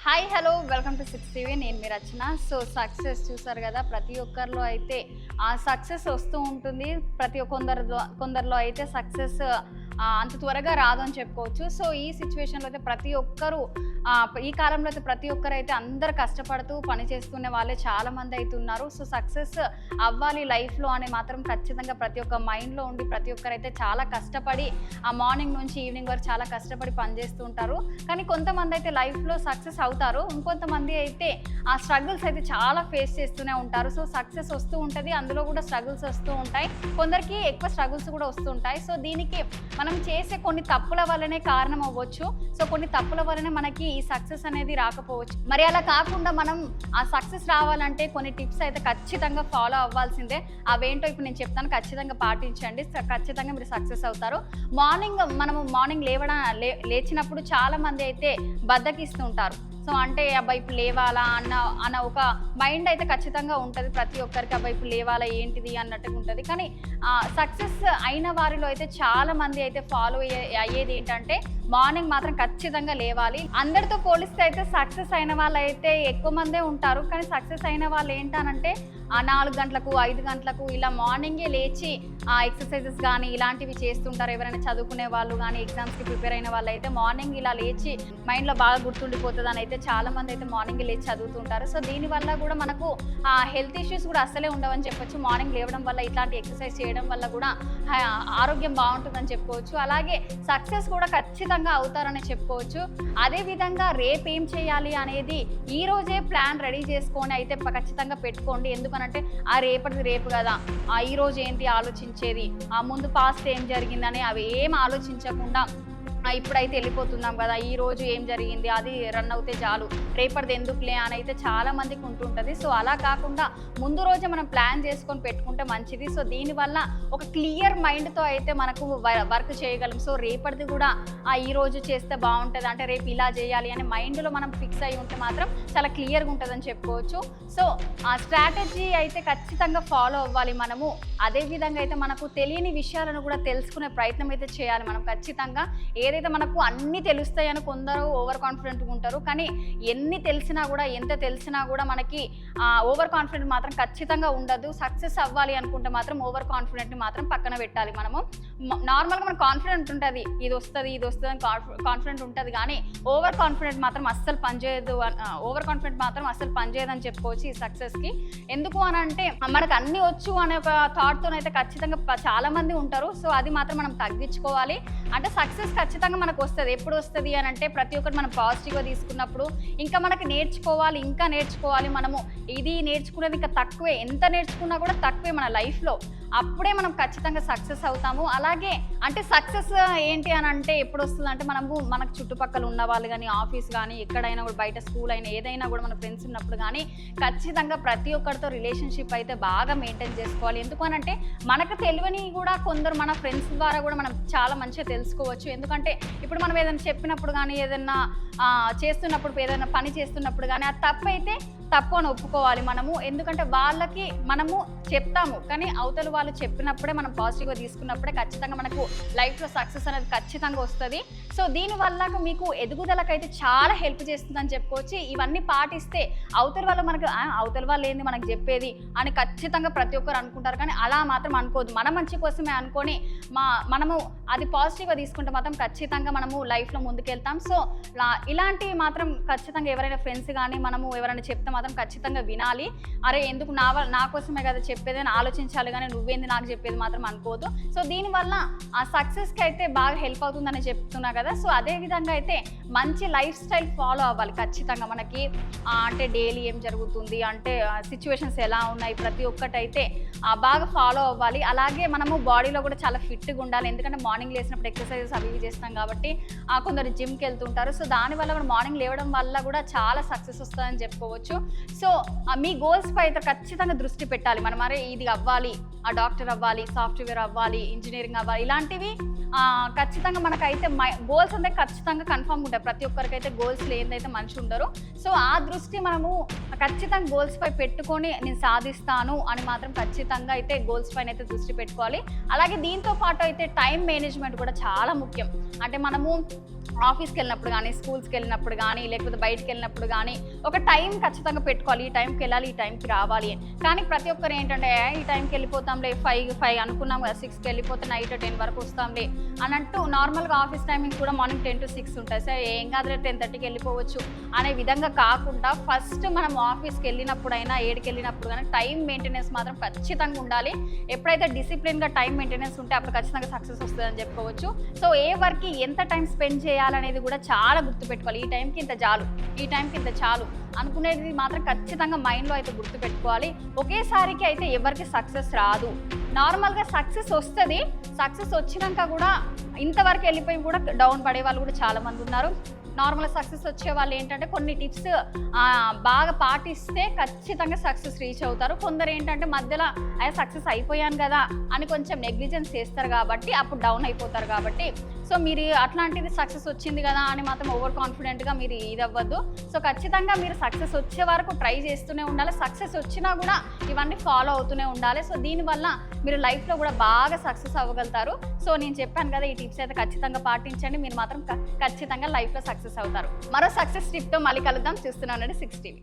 Hi hello welcome to 6TV. నేను మీ రచన. So success చూసారు కదా, ప్రతి ఒక్కరిలో అయితే ఆ సక్సెస్ వస్తూ ఉంటుంది. కొందరిలో అయితే సక్సెస్ అంత త్వరగా రాదు అని చెప్పుకోవచ్చు. సో ఈ సిచ్యువేషన్లో అయితే ప్రతి ఒక్కరు ఈ కాలంలో అయితే ప్రతి ఒక్కరు అయితే అందరు కష్టపడుతూ పని చేసుకునే వాళ్ళే చాలామంది అయితే ఉన్నారు. సో సక్సెస్ అవ్వాలి లైఫ్లో అని మాత్రం ఖచ్చితంగా ప్రతి ఒక్క మైండ్లో ఉండి ప్రతి ఒక్కరైతే చాలా కష్టపడి ఆ మార్నింగ్ నుంచి ఈవినింగ్ వరకు చాలా కష్టపడి పనిచేస్తూ ఉంటారు. కానీ కొంతమంది అయితే లైఫ్లో సక్సెస్ అవుతారు, ఇంకొంతమంది అయితే ఆ స్ట్రగుల్స్ అయితే చాలా ఫేస్ చేస్తూనే ఉంటారు. సో సక్సెస్ వస్తూ ఉంటుంది, అందులో కూడా స్ట్రగుల్స్ వస్తూ ఉంటాయి, కొందరికి ఎక్కువ స్ట్రగుల్స్ కూడా వస్తుంటాయి. సో దీనికి మనం చేసే కొన్ని తప్పుల వల్లనే కారణం అవ్వచ్చు. సో కొన్ని తప్పుల వల్లనే మనకి ఈ సక్సెస్ అనేది రాకపోవచ్చు. మరి అలా కాకుండా మనం ఆ సక్సెస్ రావాలంటే కొన్ని టిప్స్ అయితే ఖచ్చితంగా ఫాలో అవ్వాల్సిందే. అవేంటో ఇప్పుడు నేను చెప్తాను, ఖచ్చితంగా పాటించండి, ఖచ్చితంగా మీరు సక్సెస్ అవుతారు. మార్నింగ్ లేచినప్పుడు చాలా మంది అయితే బద్ధకిస్తూ ఉంటారు. సో అంటే అబ్బాయి ఇప్పుడు లేవాలా అన్న ఒక మైండ్ అయితే ఖచ్చితంగా ఉంటుంది ప్రతి ఒక్కరికి. అబ్బాయి ఇప్పుడు లేవాలా ఏంటిది అన్నట్టుగా ఉంటుంది. కానీ సక్సెస్ అయిన వారిలో అయితే చాలా మంది అయితే ఫాలో అయ్యేది ఏంటంటే మార్నింగ్ మాత్రం ఖచ్చితంగా లేవాలి. అందరితో పోలిస్తే అయితే సక్సెస్ అయిన వాళ్ళు అయితే ఎక్కువ మందే ఉంటారు. కానీ సక్సెస్ అయిన వాళ్ళు ఏంటనంటే 4 గంటలకు 5 గంటలకు ఇలా మార్నింగే లేచి ఎక్సర్సైజెస్ కానీ ఇలాంటివి చేస్తుంటారు. ఎవరైనా చదువుకునే వాళ్ళు కానీ ఎగ్జామ్స్కి ప్రిపేర్ అయిన వాళ్ళు అయితే మార్నింగ్ ఇలా లేచి మైండ్లో బాగా గుర్తుండిపోతుంది అని అయితే చాలా మంది అయితే మార్నింగ్ లేచి చదువుతుంటారు. సో దీనివల్ల కూడా మనకు హెల్త్ ఇష్యూస్ కూడా అస్సలే ఉండవని చెప్పొచ్చు. మార్నింగ్ లేవడం వల్ల ఇట్లాంటి ఎక్సర్సైజ్ చేయడం వల్ల కూడా ఆరోగ్యం బాగుంటుందని చెప్పుకోవచ్చు. అలాగే సక్సెస్ కూడా ఖచ్చితంగా అవుతారని చెప్పుకోవచ్చు. అదేవిధంగా రేపు ఏం చేయాలి అనేది ఈ రోజే ప్లాన్ రెడీ చేసుకొని అయితే ఖచ్చితంగా పెట్టుకోండి. ఎందుకనంటే రేపటిది రేపు కదా, ఈ రోజు ఏంటి ఆలోచించేది, ముందు పాస్ట్ ఏం జరిగిందని అవి ఏం ఆలోచించకుండా ఇప్పుడైతే వెళ్ళిపోతున్నాం కదా, ఈ రోజు ఏం జరిగింది అది రన్ అవుతే చాలు, రేపటిది ఎందుకులే అని అయితే చాలా మందికి ఉంటుంటుంది. సో అలా కాకుండా ముందు రోజే మనం ప్లాన్ చేసుకొని పెట్టుకుంటే మంచిది. సో దీనివల్ల ఒక క్లియర్ మైండ్తో అయితే మనకు వర్క్ చేయగలం. సో రేపటిది కూడా ఈ రోజు చేస్తే బాగుంటుంది, అంటే రేపు ఇలా చేయాలి అని మైండ్లో మనం ఫిక్స్ అయి ఉంటే మాత్రం చాలా క్లియర్గా ఉంటుందని చెప్పుకోవచ్చు. సో ఆ స్ట్రాటజీ అయితే ఖచ్చితంగా ఫాలో అవ్వాలి మనము. అదేవిధంగా అయితే మనకు తెలియని విషయాలను కూడా తెలుసుకునే ప్రయత్నం అయితే చేయాలి మనం ఖచ్చితంగా. ఏదైతే మనకు అన్నీ తెలుస్తాయని కొందరు ఓవర్ కాన్ఫిడెంట్గా ఉంటారు, కానీ ఎన్ని తెలిసినా కూడా ఎంత తెలిసినా కూడా మనకి ఓవర్ కాన్ఫిడెంట్ మాత్రం ఖచ్చితంగా ఉండదు. సక్సెస్ అవ్వాలి అనుకుంటే మాత్రం ఓవర్ కాన్ఫిడెంట్ని మాత్రం పక్కన పెట్టాలి. మనము నార్మల్గా మనకు కాన్ఫిడెంట్ ఉంటుంది, ఇది వస్తుంది అని కాన్ఫిడెంట్ ఉంటుంది, కానీ ఓవర్ కాన్ఫిడెంట్ మాత్రం అస్సలు పనిచేయదు. ఓవర్ కాన్ఫిడెంట్ మాత్రం అస్సలు పనిచేయదని చెప్పుకోవచ్చు ఈ సక్సెస్కి. ఎందుకు అని అంటే మనకు అన్నీ వచ్చు అనే ఒక థాట్తోనైతే ఖచ్చితంగా చాలా మంది ఉంటారు. సో అది మాత్రం మనం తగ్గించుకోవాలి. అంటే సక్సెస్ ఖచ్చితంగా మనకు వస్తుంది. ఎప్పుడు వస్తుంది అని అంటే ప్రతి ఒక్కటి మనం పాజిటివ్గా తీసుకున్నప్పుడు, ఇంకా మనకి ఇంకా నేర్చుకోవాలి. మనము ఇది నేర్చుకునేది ఇంకా తక్కువే, ఎంత నేర్చుకున్నా కూడా తక్కువే మన లైఫ్లో. అప్పుడే మనం ఖచ్చితంగా సక్సెస్ అవుతాము. అలాగే అంటే సక్సెస్ ఏంటి అని అంటే ఎప్పుడు వస్తుంది అంటే మనకు చుట్టుపక్కల ఉన్న వాళ్ళు కానీ, ఆఫీస్ కానీ, ఎక్కడైనా కూడా బయట స్కూల్ అయినా ఏదైనా కూడా మన ఫ్రెండ్స్ ఉన్నప్పుడు కానీ ఖచ్చితంగా ప్రతి ఒక్కరితో రిలేషన్షిప్ అయితే బాగా మెయింటైన్ చేసుకోవాలి. ఎందుకు అని అంటే మనకు తెలియని కూడా కొందరు మన ఫ్రెండ్స్ ద్వారా కూడా మనం చాలా మంచిగా తెలుసుకోవచ్చు. ఎందుకంటే ఇప్పుడు మనం ఏదైనా చెప్పినప్పుడు కానీ, ఏదైనా చేస్తున్నప్పుడు, ఏదైనా పని చేస్తున్నప్పుడు కానీ అది తప్పు అని ఒప్పుకోవాలి మనము. ఎందుకంటే వాళ్ళకి మనము చెప్తాము, కానీ అవతల వాళ్ళు చెప్పినప్పుడే మనం పాజిటివ్గా తీసుకున్నప్పుడే ఖచ్చితంగా మనకు లైఫ్లో సక్సెస్ అనేది ఖచ్చితంగా వస్తుంది. సో దీనివల్ల మీకు ఎదుగుదలకైతే చాలా హెల్ప్ చేస్తుందని చెప్పుకోవచ్చు. ఇవన్నీ పాటిస్తే అవతల వాళ్ళు ఏంది మనకు చెప్పేది అని ఖచ్చితంగా ప్రతి ఒక్కరు అనుకుంటారు, కానీ అలా మాత్రం అనుకోదు. మన మంచి కోసమే అనుకొని మనము అది పాజిటివ్గా తీసుకుంటే మాత్రం ఖచ్చితంగా మనము లైఫ్లో ముందుకెళ్తాం. సో ఇలాంటివి మాత్రం ఖచ్చితంగా ఎవరైనా ఫ్రెండ్స్ కానీ మనము ఎవరైనా చెప్తే మాత్రం ఖచ్చితంగా వినాలి. అరే ఎందుకు నా కోసమే కదా చెప్పేది అని ఆలోచించాలి, కానీ నువ్వేంది నాకు చెప్పేది మాత్రం అనుకోదు. సో దీనివల్ల ఆ సక్సెస్కి అయితే బాగా హెల్ప్ అవుతుందని చెప్తున్నా కదా. సో అదే విధంగా అయితే మంచి లైఫ్ స్టైల్ ఫాలో అవ్వాలి ఖచ్చితంగా. మనకి అంటే డైలీ ఏం జరుగుతుంది, అంటే సిచ్యువేషన్స్ ఎలా ఉన్నాయి, ప్రతి ఒక్కటైతే బాగా ఫాలో అవ్వాలి. అలాగే మనము బాడీలో కూడా చాలా ఫిట్గా ఉండాలి. ఎందుకంటే మార్నింగ్ లేసినప్పుడు ఎక్సర్సైజెస్ అవి చేస్తాం కాబట్టి కొందరు జిమ్కి వెళ్తుంటారు. సో దానివల్ల కూడా మార్నింగ్ లేవడం వల్ల కూడా చాలా సక్సెస్ వస్తుందని చెప్పుకోవచ్చు. సో మీ గోల్స్ పై అయితే ఖచ్చితంగా దృష్టి పెట్టాలి. మనం ఇది అవ్వాలి, డాక్టర్ అవ్వాలి, సాఫ్ట్వేర్ అవ్వాలి, ఇంజనీరింగ్ అవ్వాలి, ఇలాంటివి ఖచ్చితంగా మనకైతే గోల్స్ అంటే ఖచ్చితంగా కన్ఫర్మ్ ఉంటాయి. ప్రతి ఒక్కరికైతే గోల్స్ లేనిదైతే మనిషి ఉండరు. సో ఆ దృష్టి మనము ఖచ్చితంగా గోల్స్ పై పెట్టుకొని నేను సాధిస్తాను అని మాత్రం ఖచ్చితంగా అయితే గోల్స్ పైన అయితే దృష్టి పెట్టుకోవాలి. అలాగే దీంతో పాటు అయితే టైం మేనేజ్మెంట్ కూడా చాలా ముఖ్యం. అంటే మనము ఆఫీస్కి వెళ్ళినప్పుడు కానీ, స్కూల్స్కి వెళ్ళినప్పుడు కానీ, లేకపోతే బయటకు వెళ్ళినప్పుడు కానీ ఒక టైం ఖచ్చితంగా పెట్టుకోవాలి. ఈ టైంకి వెళ్ళాలి, ఈ టైంకి రావాలి అని. కానీ ప్రతి ఒక్కరు ఏంటంటే ఈ టైంకి వెళ్ళిపోతాంలే, 5 అనుకున్నాం కదా, 6కి వెళ్ళిపోతే నైట్ 10 వరకు వస్తాంలే అన్నట్టు. నార్మల్గా ఆఫీస్ టైమింగ్ కూడా మార్నింగ్ 10 to 6 ఉంటాయి. సరే ఏం కాదులే 10:30కి వెళ్ళిపోవచ్చు అనే విధంగా కాకుండా ఫస్ట్ మనం ఆఫీస్కి వెళ్ళినప్పుడైనా 7కి వెళ్ళినప్పుడు కానీ టైం మెయింటెనెన్స్ మాత్రం ఖచ్చితంగా ఉండాలి. ఎప్పుడైతే డిసిప్లిన్గా టైం మెయింటెనెన్స్ ఉంటే అప్పుడు ఖచ్చితంగా సక్సెస్ వస్తుందని చెప్పుకోవచ్చు. సో ఏ వర్క్కి ఎంత టైం స్పెండ్ చేయాలనేది కూడా చాలా గుర్తుపెట్టుకోవాలి. ఈ టైంకి ఇంత చాలు, ఈ టైంకి ఇంత చాలు అనుకునేది మాత్రం ఖచ్చితంగా మైండ్లో అయితే గుర్తుపెట్టుకోవాలి. ఒకేసారికి అయితే ఎవరికి సక్సెస్ రాదు. నార్మల్గా సక్సెస్ వస్తుంది. సక్సెస్ వచ్చినాక కూడా ఇంతవరకు వెళ్ళిపోయి కూడా డౌన్ పడే వాళ్ళు కూడా చాలామంది ఉన్నారు. నార్మల్గా సక్సెస్ వచ్చే వాళ్ళు ఏంటంటే కొన్ని టిప్స్ బాగా పాటిస్తే ఖచ్చితంగా సక్సెస్ రీచ్ అవుతారు. కొందరు ఏంటంటే మధ్యలో సక్సెస్ అయిపోయాను కదా అని కొంచెం నెగ్లిజెన్స్ చేస్తారు కాబట్టి అప్పుడు డౌన్ అయిపోతారు. కాబట్టి సో మీరు అట్లాంటిది సక్సెస్ వచ్చింది కదా అని మాత్రం ఓవర్ కాన్ఫిడెంట్గా మీరు ఇది అవ్వద్దు. సో ఖచ్చితంగా మీరు సక్సెస్ వచ్చే వరకు ట్రై చేస్తూనే ఉండాలి. సక్సెస్ వచ్చినా కూడా ఇవన్నీ ఫాలో అవుతూనే ఉండాలి. సో దీనివల్ల మీరు లైఫ్లో కూడా బాగా సక్సెస్ అవ్వగలుగుతారు. సో నేను చెప్పాను కదా, ఈ టిప్స్ అయితే ఖచ్చితంగా పాటించండి. మీరు మాత్రం ఖచ్చితంగా లైఫ్లో సక్సెస్ అవుతారు. మరో సక్సెస్ టిప్తో మళ్ళీ కలుద్దాం. చూస్తున్నానండి 6 TV.